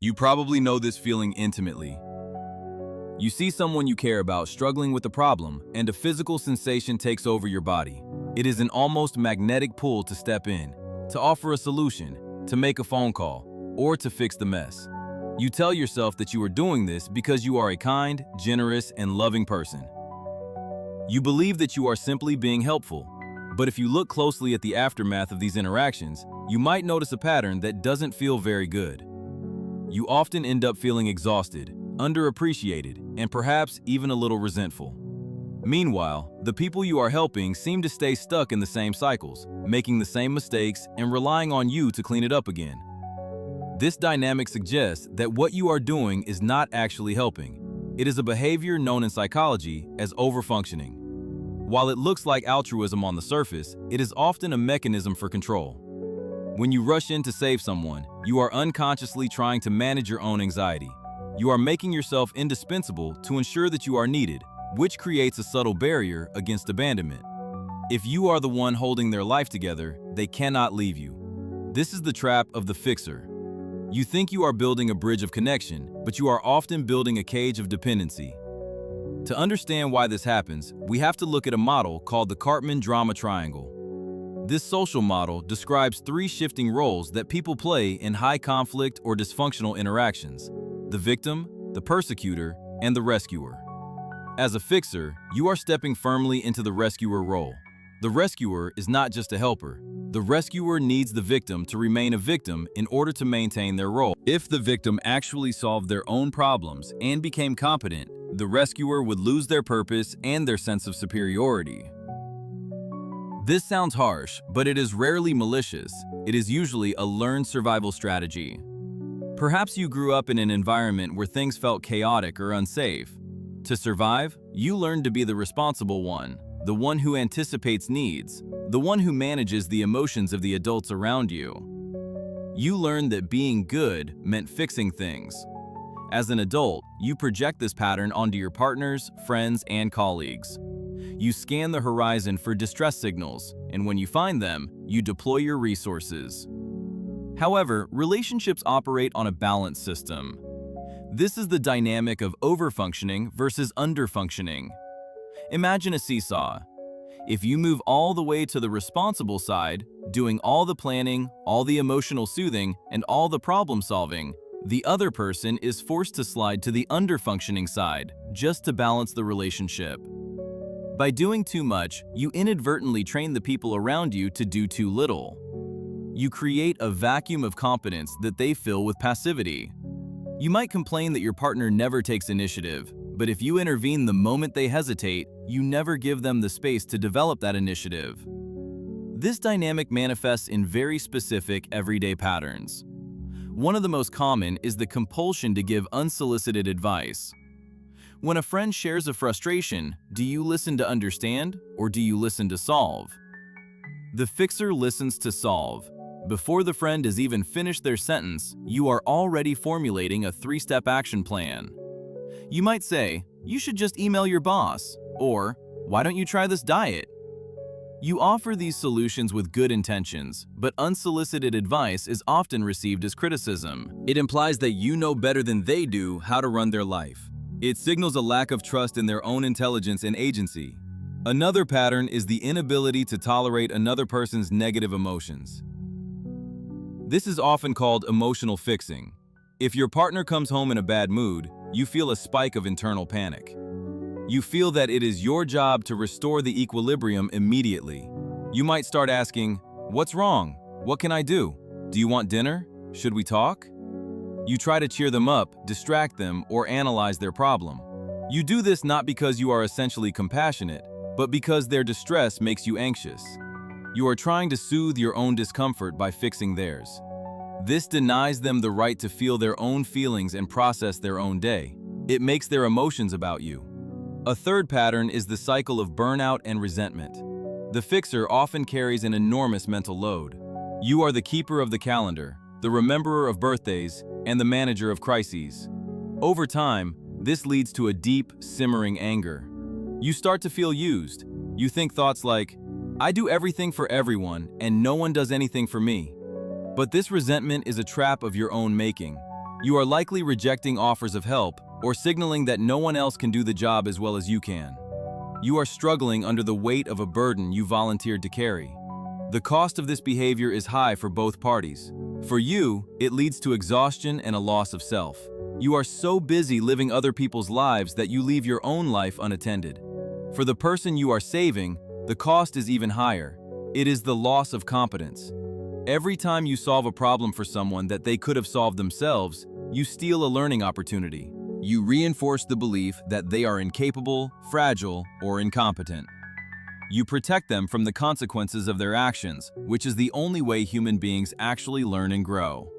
You probably know this feeling intimately. You see someone you care about struggling with a problem, and a physical sensation takes over your body. It is an almost magnetic pull to step in, to offer a solution, to make a phone call, or to fix the mess. You tell yourself that you are doing this because you are a kind, generous, and loving person. You believe that you are simply being helpful, but if you look closely at the aftermath of these interactions, you might notice a pattern that doesn't feel very good. You often end up feeling exhausted, underappreciated, and perhaps even a little resentful. Meanwhile, the people you are helping seem to stay stuck in the same cycles, making the same mistakes and relying on you to clean it up again. This dynamic suggests that what you are doing is not actually helping. It is a behavior known in psychology as overfunctioning. While it looks like altruism on the surface, it is often a mechanism for control. When you rush in to save someone, you are unconsciously trying to manage your own anxiety. You are making yourself indispensable to ensure that you are needed, which creates a subtle barrier against abandonment. If you are the one holding their life together, they cannot leave you. This is the trap of the fixer. You think you are building a bridge of connection, but you are often building a cage of dependency. To understand why this happens, we have to look at a model called the Karpman Drama Triangle. This social model describes three shifting roles that people play in high conflict or dysfunctional interactions: the victim, the persecutor, and the rescuer. As a fixer, you are stepping firmly into the rescuer role. The rescuer is not just a helper. The rescuer needs the victim to remain a victim in order to maintain their role. If the victim actually solved their own problems and became competent, the rescuer would lose their purpose and their sense of superiority. This sounds harsh, but it is rarely malicious. It is usually a learned survival strategy. Perhaps you grew up in an environment where things felt chaotic or unsafe. To survive, you learned to be the responsible one, the one who anticipates needs, the one who manages the emotions of the adults around you. You learned that being good meant fixing things. As an adult, you project this pattern onto your partners, friends, and colleagues. You scan the horizon for distress signals, and when you find them, you deploy your resources. However, relationships operate on a balanced system. This is the dynamic of overfunctioning versus underfunctioning. Imagine a seesaw. If you move all the way to the responsible side, doing all the planning, all the emotional soothing, and all the problem solving, the other person is forced to slide to the underfunctioning side, just to balance the relationship. By doing too much, you inadvertently train the people around you to do too little. You create a vacuum of competence that they fill with passivity. You might complain that your partner never takes initiative, but if you intervene the moment they hesitate, you never give them the space to develop that initiative. This dynamic manifests in very specific, everyday patterns. One of the most common is the compulsion to give unsolicited advice. When a friend shares a frustration, do you listen to understand or do you listen to solve? The fixer listens to solve. Before the friend has even finished their sentence, you are already formulating a three-step action plan. You might say, "You should just email your boss," or "Why don't you try this diet?" You offer these solutions with good intentions, but unsolicited advice is often received as criticism. It implies that you know better than they do how to run their life. It signals a lack of trust in their own intelligence and agency. Another pattern is the inability to tolerate another person's negative emotions. This is often called emotional fixing. If your partner comes home in a bad mood, you feel a spike of internal panic. You feel that it is your job to restore the equilibrium immediately. You might start asking, "What's wrong? What can I do? Do you want dinner? Should we talk?" You try to cheer them up, distract them, or analyze their problem. You do this not because you are essentially compassionate, but because their distress makes you anxious. You are trying to soothe your own discomfort by fixing theirs. This denies them the right to feel their own feelings and process their own day. It makes their emotions about you. A third pattern is the cycle of burnout and resentment. The fixer often carries an enormous mental load. You are the keeper of the calendar, the rememberer of birthdays, and the manager of crises. Over time, this leads to a deep, simmering anger. You start to feel used. You think thoughts like, "I do everything for everyone, and no one does anything for me." But this resentment is a trap of your own making. You are likely rejecting offers of help or signaling that no one else can do the job as well as you can. You are struggling under the weight of a burden you volunteered to carry. The cost of this behavior is high for both parties. For you, it leads to exhaustion and a loss of self. You are so busy living other people's lives that you leave your own life unattended. For the person you are saving, the cost is even higher. It is the loss of competence. Every time you solve a problem for someone that they could have solved themselves, you steal a learning opportunity. You reinforce the belief that they are incapable, fragile, or incompetent. You protect them from the consequences of their actions, which is the only way human beings actually learn and grow.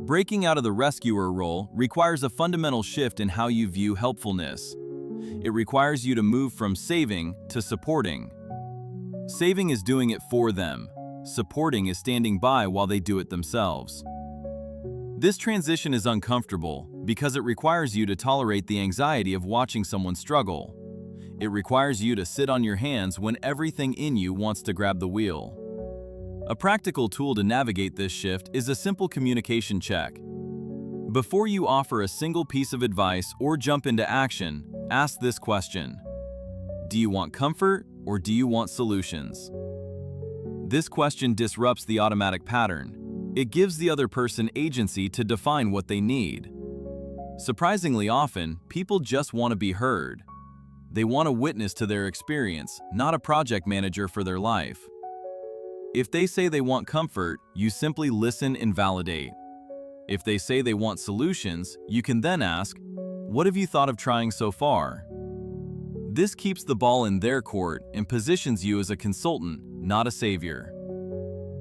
Breaking out of the rescuer role requires a fundamental shift in how you view helpfulness. It requires you to move from saving to supporting. Saving is doing it for them. Supporting is standing by while they do it themselves. This transition is uncomfortable because it requires you to tolerate the anxiety of watching someone struggle. It requires you to sit on your hands when everything in you wants to grab the wheel. A practical tool to navigate this shift is a simple communication check. Before you offer a single piece of advice or jump into action, ask this question: do you want comfort or do you want solutions? This question disrupts the automatic pattern. It gives the other person agency to define what they need. Surprisingly often, people just want to be heard. They want a witness to their experience, not a project manager for their life. If they say they want comfort, you simply listen and validate. If they say they want solutions, you can then ask, "What have you thought of trying so far?" This keeps the ball in their court and positions you as a consultant, not a savior.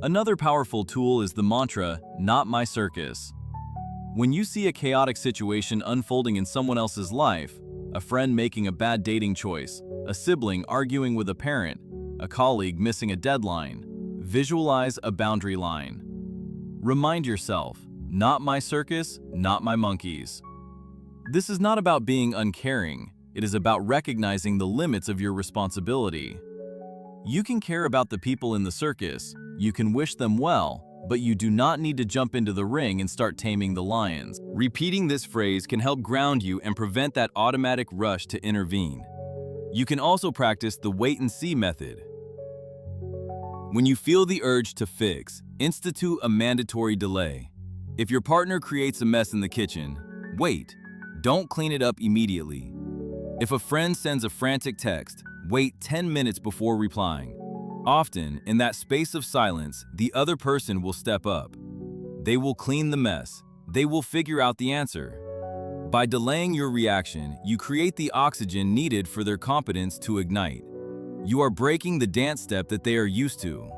Another powerful tool is the mantra, "Not my circus." When you see a chaotic situation unfolding in someone else's life, a friend making a bad dating choice, a sibling arguing with a parent, a colleague missing a deadline, visualize a boundary line. Remind yourself, not my circus, not my monkeys. This is not about being uncaring. It is about recognizing the limits of your responsibility. You can care about the people in the circus, you can wish them well, but you do not need to jump into the ring and start taming the lions. Repeating this phrase can help ground you and prevent that automatic rush to intervene. You can also practice the wait and see method. When you feel the urge to fix, institute a mandatory delay. If your partner creates a mess in the kitchen, wait. Don't clean it up immediately. If a friend sends a frantic text, wait 10 minutes before replying. Often, in that space of silence, the other person will step up. They will clean the mess. They will figure out the answer. By delaying your reaction, you create the oxygen needed for their competence to ignite. You are breaking the dance step that they are used to.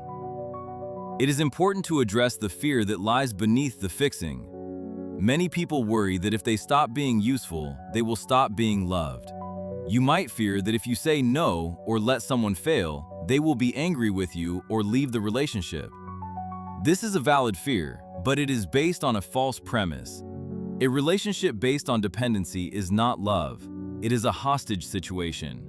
It is important to address the fear that lies beneath the fixing. Many people worry that if they stop being useful, they will stop being loved. You might fear that if you say no or let someone fail, they will be angry with you or leave the relationship. This is a valid fear, but it is based on a false premise. A relationship based on dependency is not love. It is a hostage situation.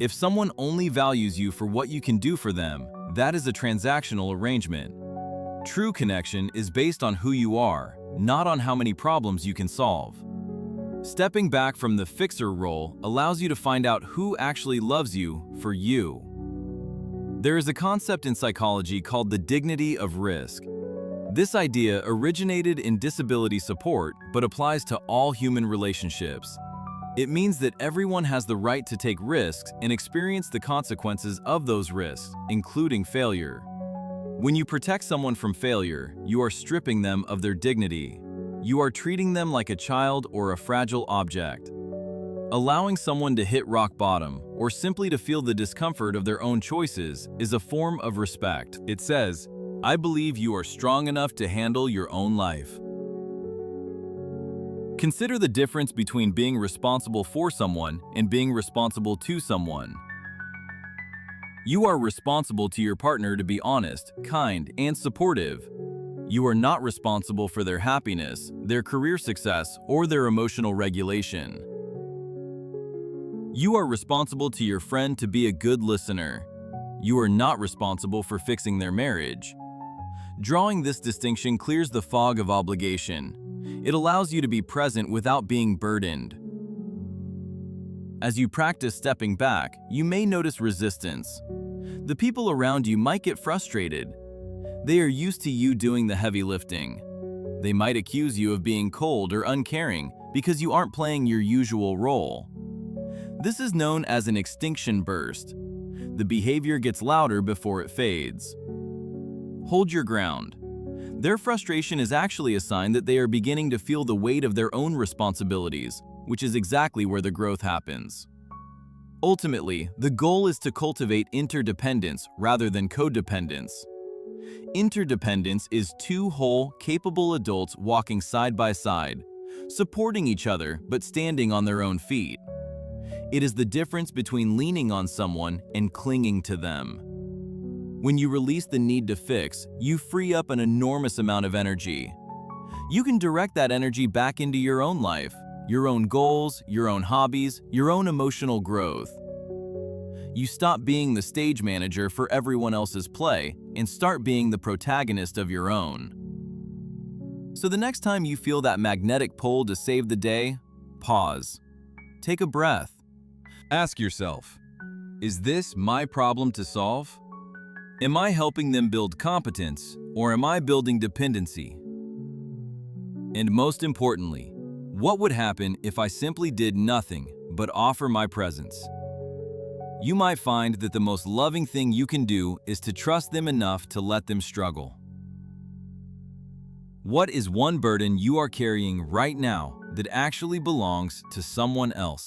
If someone only values you for what you can do for them, that is a transactional arrangement. True connection is based on who you are, not on how many problems you can solve. Stepping back from the fixer role allows you to find out who actually loves you for you. There is a concept in psychology called the dignity of risk. This idea originated in disability support but applies to all human relationships. It means that everyone has the right to take risks and experience the consequences of those risks, including failure. When you protect someone from failure, you are stripping them of their dignity. You are treating them like a child or a fragile object. Allowing someone to hit rock bottom or simply to feel the discomfort of their own choices is a form of respect. It says, "I believe you are strong enough to handle your own life." Consider the difference between being responsible for someone and being responsible to someone. You are responsible to your partner to be honest, kind, and supportive. You are not responsible for their happiness, their career success, or their emotional regulation. You are responsible to your friend to be a good listener. You are not responsible for fixing their marriage. Drawing this distinction clears the fog of obligation. It allows you to be present without being burdened. As you practice stepping back, you may notice resistance. The people around you might get frustrated. They are used to you doing the heavy lifting. They might accuse you of being cold or uncaring because you aren't playing your usual role. This is known as an extinction burst. The behavior gets louder before it fades. Hold your ground. Their frustration is actually a sign that they are beginning to feel the weight of their own responsibilities, which is exactly where the growth happens. Ultimately, the goal is to cultivate interdependence rather than codependence. Interdependence is two whole, capable adults walking side by side, supporting each other but standing on their own feet. It is the difference between leaning on someone and clinging to them. When you release the need to fix, you free up an enormous amount of energy. You can direct that energy back into your own life, your own goals, your own hobbies, your own emotional growth. You stop being the stage manager for everyone else's play and start being the protagonist of your own. So the next time you feel that magnetic pull to save the day, pause. Take a breath. Ask yourself, is this my problem to solve? Am I helping them build competence, or am I building dependency? And most importantly, what would happen if I simply did nothing but offer my presence? You might find that the most loving thing you can do is to trust them enough to let them struggle. What is one burden you are carrying right now that actually belongs to someone else?